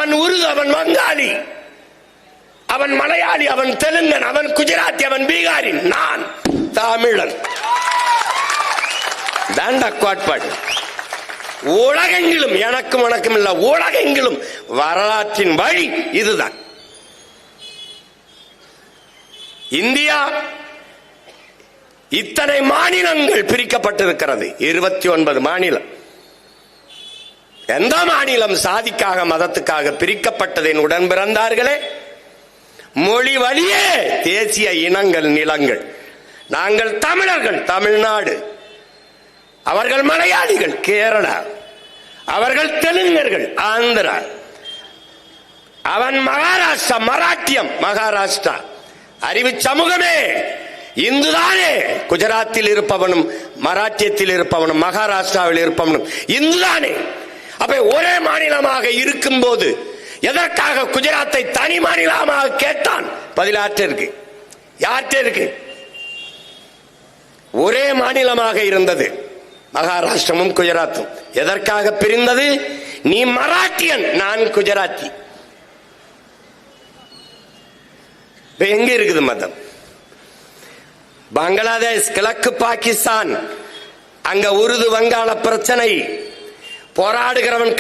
அவன் உருது, அவன் வங்காளி, அவன் மலையாளி, அவன் தெலுங்கன், அவன் குஜராத்தி, அவன் பீகாரி, நான் தமிழன். தாண்டா கோட்பாடு. உலகெங்கிலும் எனக்கும் உனக்கும் இல்ல, உலகெங்கிலும் வரலாற்றின் வழி இதுதான். இந்தியா இத்தனை மாநிலங்கள் பிரிக்கப்பட்டிருக்கிறது, 29 மாநிலம். எந்த மாநிலம் சாதிக்காக மதத்துக்காக பிரிக்கப்பட்டதின் உடன் பிறந்தார்களே? மொழி வழியே தேசிய இனங்கள், நிலங்கள். நாங்கள் தமிழர்கள், தமிழ்நாடு. அவர்கள் மலையாளிகள், கேரளா. அவர்கள் தெலுங்கர்கள், ஆந்திரா. அவன் மகாராஷ்டிரா, மராட்டியம், மகாராஷ்டிரா. அறிவு சமூகமே, இந்துதானே. குஜராத்தில் இருப்பவனும், மராட்டியத்தில் இருப்பவனும், மகாராஷ்டிராவில் இருப்பவனும் இந்துதானே. அப்ப ஒரே மாநிலமாக இருக்கும் போது எதற்காக குஜராத்தை தனி மாநிலமாக கேட்டான்? பதிலாற்ற இருக்கு, யார்கிட்ட இருக்கு? ஒரே மாநிலமாக இருந்தது மகாராஷ்டிரமும் குஜராத்தும். எதற்காக பிரிந்தது? நீ மராட்டியன், நான் குஜராத்தி. எங்க இருக்குது மதம்? பங்களாதேஷ், கிழக்கு பாகிஸ்தான், அங்க உருது வங்காள பிரச்சனை போராடுகிறவன்